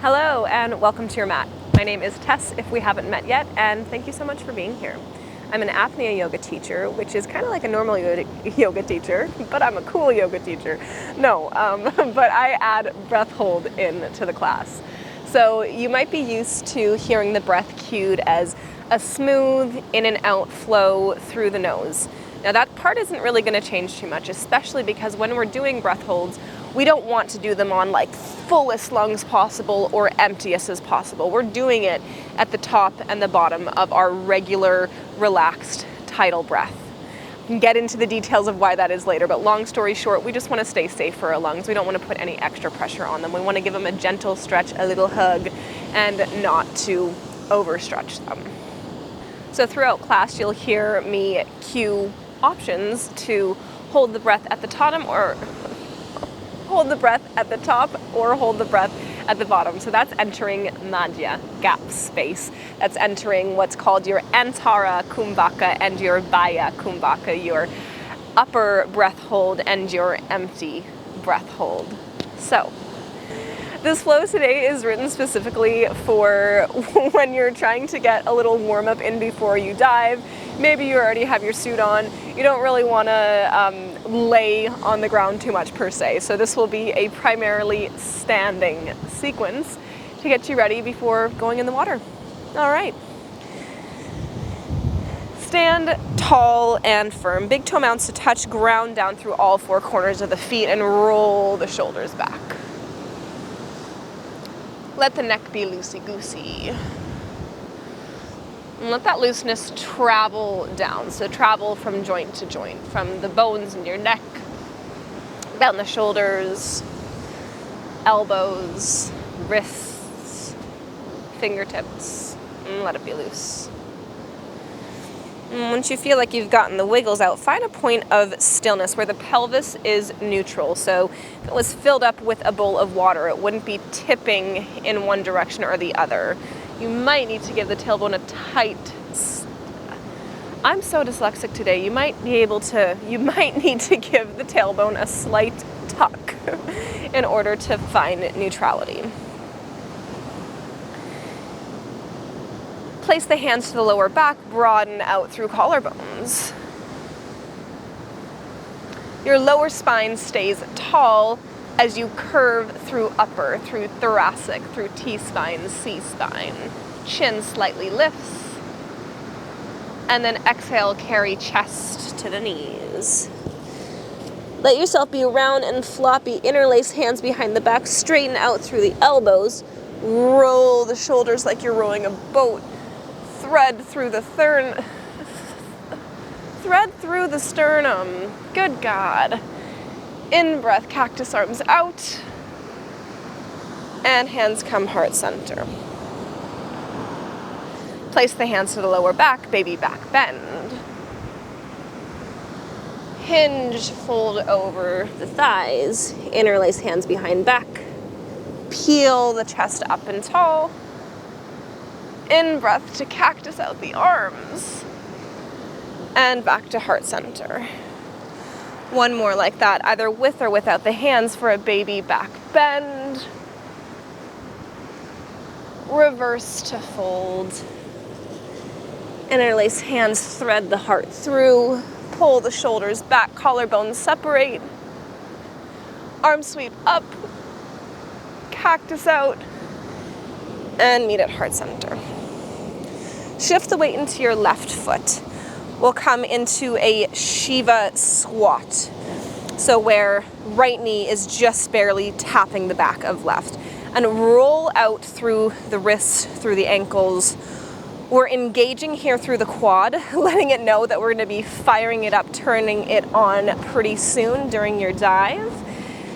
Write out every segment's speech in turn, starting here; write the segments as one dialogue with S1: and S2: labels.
S1: Hello and welcome to your mat. My name is Tess, if we haven't met yet, and thank you so much for being here. I'm an apnea yoga teacher, which is kind of like a normal yoga teacher, but I'm a cool yoga teacher. But I add breath hold into the class. So you might be used to hearing the breath cued as a smooth in and out flow through the nose. Now that part isn't really going to change too much, especially because when we're doing breath holds, we don't want to do them on like fullest lungs possible or emptiest as possible. We're doing it at the top and the bottom of our regular, relaxed tidal breath. We can get into the details of why that is later, but long story short, we just want to stay safe for our lungs. We don't want to put any extra pressure on them. We want to give them a gentle stretch, a little hug, and not to overstretch them. So throughout class, you'll hear me cue options to hold the breath at the bottom or hold the breath at the top or hold the breath at the bottom. So that's entering Madhya, gap space. That's entering what's called your Antara Kumbhaka and your Baya Kumbhaka, your upper breath hold and your empty breath hold. So this flow today is written specifically for when you're trying to get a little warm up in before you dive. Maybe you already have your suit on. You don't really want to lay on the ground too much per se. So this will be a primarily standing sequence to get you ready before going in the water. All right. Stand tall and firm. Big toe mounts to touch ground down through all four corners of the feet and roll the shoulders back. Let the neck be loosey-goosey. And let that looseness travel down. So travel from joint to joint, from the bones in your neck, down the shoulders, elbows, wrists, fingertips, and let it be loose. And once you feel like you've gotten the wiggles out, find a point of stillness where the pelvis is neutral. So if it was filled up with a bowl of water, it wouldn't be tipping in one direction or the other. You might need to give the tailbone a tight. I'm so dyslexic today. You might need to give the tailbone a slight tuck in order to find neutrality. Place the hands to the lower back, broaden out through collarbones. Your lower spine stays tall as you curve through upper, through thoracic, through T-spine, C-spine. Chin slightly lifts. And then exhale, carry chest to the knees. Let yourself be round and floppy. Interlace hands behind the back, straighten out through the elbows. Roll the shoulders like you're rowing a boat. Thread through the sternum. Good God. In breath, cactus arms out. And hands come heart center. Place the hands to the lower back, baby back bend. Hinge, fold over the thighs. Interlace hands behind back. Peel the chest up and tall. In breath to cactus out the arms. And back to heart center. One more like that, either with or without the hands for a baby back bend. Reverse to fold. Interlace hands, thread the heart through. Pull the shoulders back, collarbones separate. Arms sweep up. Cactus out. And meet at heart center. Shift the weight into your left foot. We'll come into a Shiva squat. So where right knee is just barely tapping the back of left. And roll out through the wrists, through the ankles. We're engaging here through the quad, letting it know that we're going to be firing it up, turning it on pretty soon during your dive,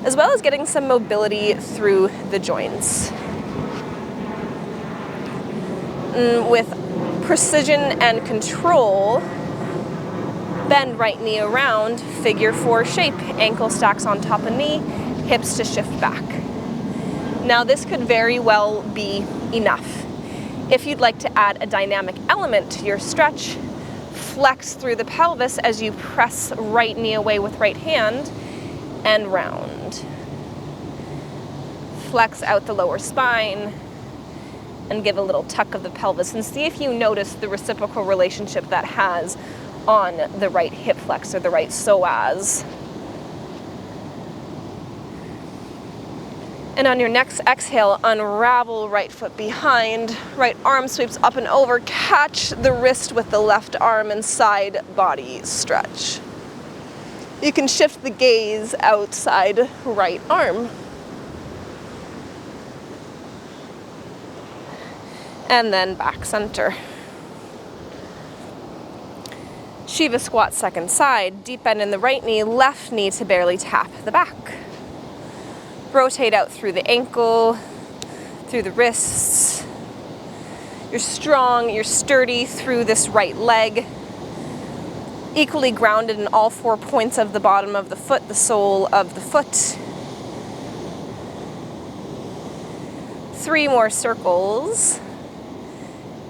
S1: as well as getting some mobility through the joints. With precision and control, bend right knee around, figure four shape, ankle stacks on top of knee, hips to shift back. Now this could very well be enough. If you'd like to add a dynamic element to your stretch, flex through the pelvis as you press right knee away with right hand and round. flex out the lower spine and give a little tuck of the pelvis, and see if you notice the reciprocal relationship that has on the right hip flexor, the right psoas. And on your next exhale, unravel right foot behind, right arm sweeps up and over, catch the wrist with the left arm and side body stretch. You can shift the gaze outside right arm. And then back center. Shiva squat second side, deep bend in the right knee, left knee to barely tap the back. Rotate out through the ankle, through the wrists. You're strong, you're sturdy through this right leg. Equally grounded in all 4 points of the bottom of the foot, the sole of the foot. 3 more circles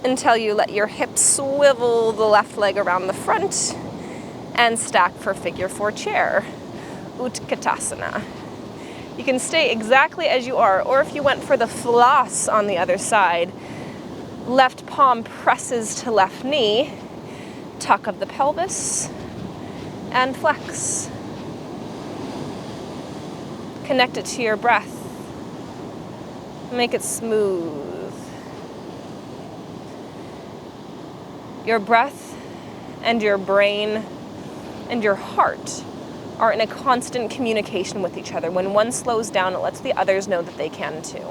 S1: until you let your hips swivel the left leg around the front and stack for figure 4 chair, Utkatasana. You can stay exactly as you are, or if you went for the floss on the other side, left palm presses to left knee, tuck of the pelvis, and flex. Connect it to your breath. Make it smooth. Your breath and your brain and your heart are in a constant communication with each other. When one slows down, it lets the others know that they can too.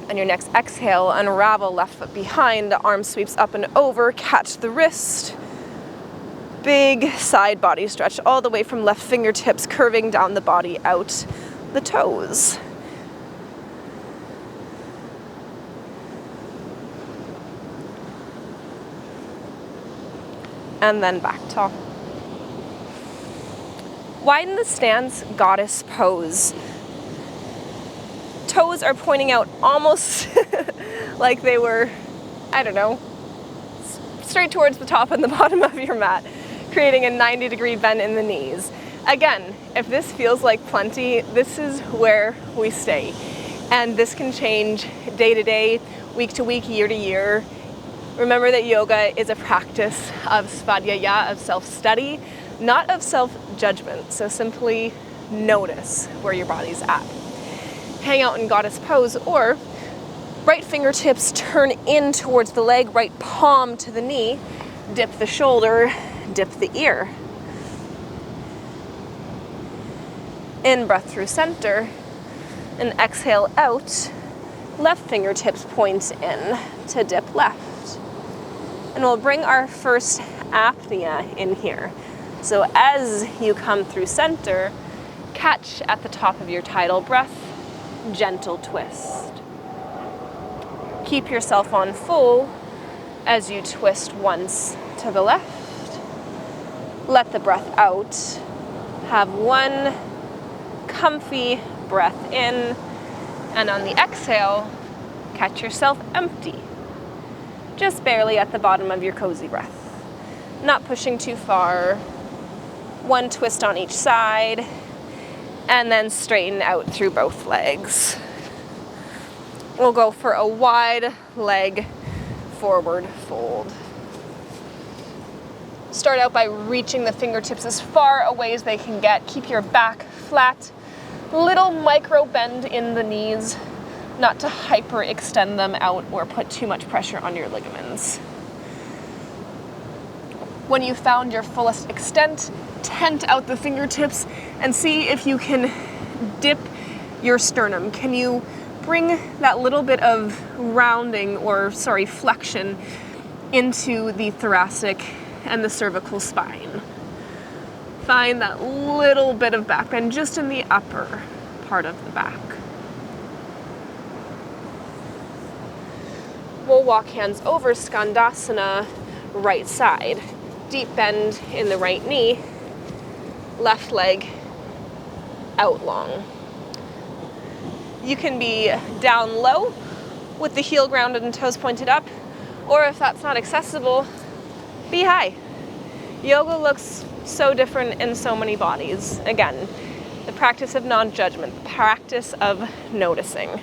S1: On your next exhale, unravel left foot behind, the arm sweeps up and over, catch the wrist. Big side body stretch all the way from left fingertips, curving down the body out the toes. And then back tall. Widen the stance, goddess pose. Toes are pointing out almost like they were, I don't know, straight towards the top and the bottom of your mat, creating a 90-degree bend in the knees. Again, if this feels like plenty, this is where we stay. And this can change day to day, week to week, year to year. Remember that yoga is a practice of svadhyaya, of self-study, not of self-judgment. So simply notice where your body's at. Hang out in goddess pose, or right fingertips turn in towards the leg, right palm to the knee, dip the shoulder, dip the ear. In breath through center, and exhale out, left fingertips point in to dip left. And we'll bring our first apnea in here. So as you come through center, catch at the top of your tidal breath, gentle twist. Keep yourself on full as you twist once to the left. Let the breath out. Have one comfy breath in, and on the exhale, catch yourself empty. Just barely at the bottom of your cozy breath. Not pushing too far. One twist on each side, and then straighten out through both legs. We'll go for a wide leg forward fold. Start out by reaching the fingertips as far away as they can get. Keep your back flat. Little micro bend in the knees, not to hyperextend them out or put too much pressure on your ligaments. When you found your fullest extent, tent out the fingertips and see if you can dip your sternum. Can you bring that little bit of rounding, or flexion into the thoracic and the cervical spine? Find that little bit of back bend just in the upper part of the back. We'll walk hands over, Skandasana, right side. Deep bend in the right knee, left leg out long. You can be down low with the heel grounded and toes pointed up, or if that's not accessible, be high. Yoga looks so different in so many bodies. Again, The practice of non-judgment, the practice of noticing.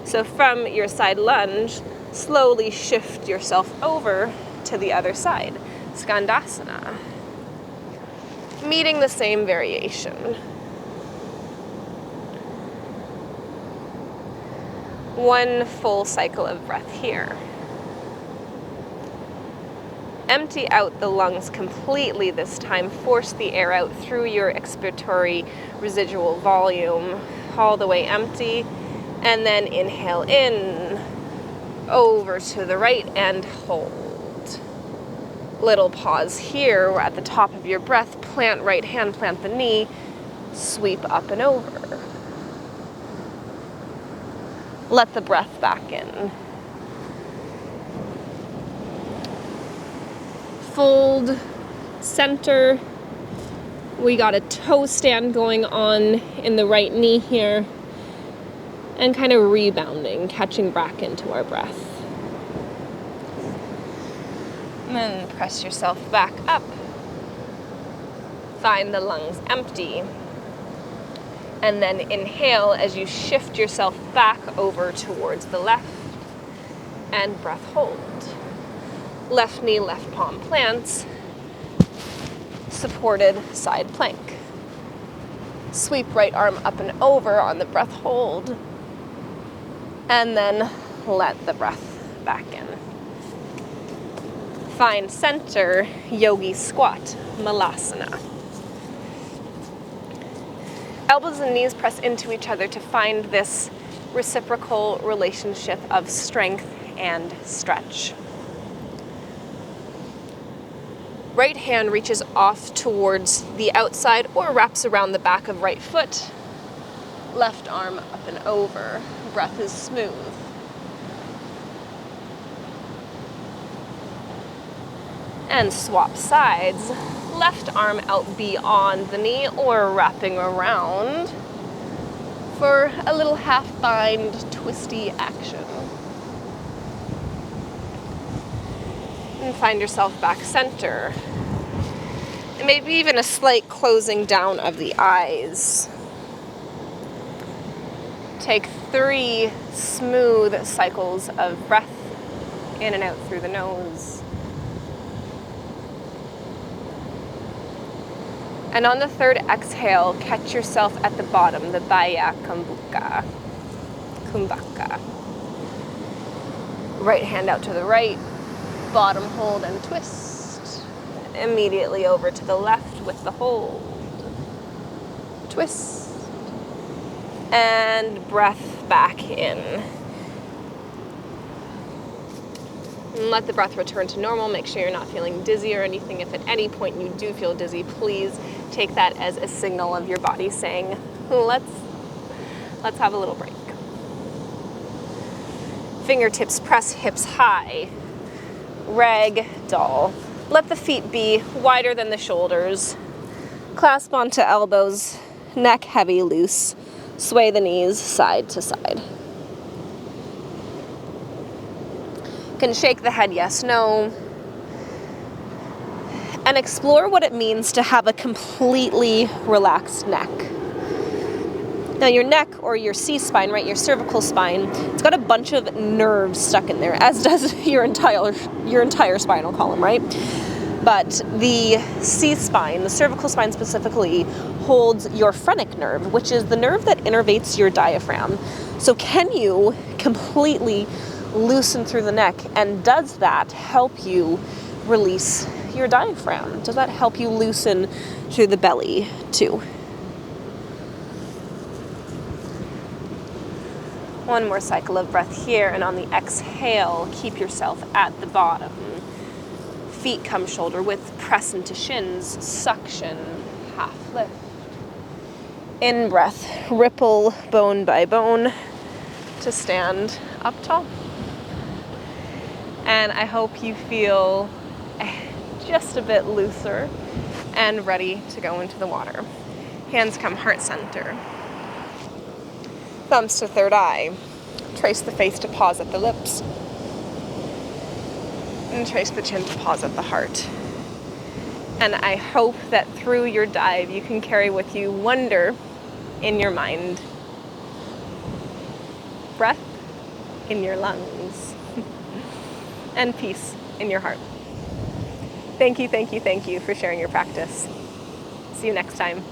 S1: So from your side lunge, slowly shift yourself over to the other side, Skandasana. Meeting the same variation. One full cycle of breath here. Empty out the lungs completely this time. Force the air out through your expiratory residual volume, all the way empty. And then inhale in, over to the right and hold. Little pause here. We're at the top of your breath. Plant right hand, plant the knee, sweep up and over. Let the breath back in. Fold, center. We got a toe stand going on in the right knee here. And kind of rebounding, catching back into our breath. And then press yourself back up. Find the lungs empty. And then inhale as you shift yourself back over towards the left. And breath hold. Left knee, left palm plants. Supported side plank. Sweep right arm up and over on the breath hold. And then let the breath back in. Find center, yogi squat, malasana. Elbows and knees press into each other to find this reciprocal relationship of strength and stretch. Right hand reaches off towards the outside or wraps around the back of right foot. Left arm up and over. Breath is smooth. And swap sides. Left arm out beyond the knee or wrapping around for a little half bind twisty action. And find yourself back center. And maybe even a slight closing down of the eyes. Take 3 smooth cycles of breath in and out through the nose. And on the 3rd exhale, catch yourself at the bottom, the Baya Kumbhaka. Right hand out to the right, bottom hold and twist. Immediately over to the left with the hold. Twist. And breath back in. And let the breath return to normal. Make sure you're not feeling dizzy or anything. If at any point you do feel dizzy, please take that as a signal of your body saying, let's have a little break. Fingertips press hips high. Rag doll. Let the feet be wider than the shoulders. Clasp onto elbows, neck heavy, loose. Sway the knees side to side. Can shake the head yes, no. And explore what it means to have a completely relaxed neck. Now your neck or your C-spine, right, your cervical spine, it's got a bunch of nerves stuck in there, as does your entire spinal column, right? But the C-spine, the cervical spine specifically, holds your phrenic nerve, which is the nerve that innervates your diaphragm. So can you completely loosen through the neck, and does that help you release your diaphragm? Does that help you loosen through the belly too? One more cycle of breath here, and on the exhale, keep yourself at the bottom. Feet come shoulder width, press into shins, suction, half lift. In breath, ripple bone by bone to stand up tall. And I hope you feel just a bit looser and ready to go into the water. Hands come heart center. Thumbs to third eye. Trace the face to pause at the lips. And trace the chin to pause at the heart. And I hope that through your dive, you can carry with you wonder in your mind, breath in your lungs, and peace in your heart. Thank you, thank you, thank you for sharing your practice. See you next time.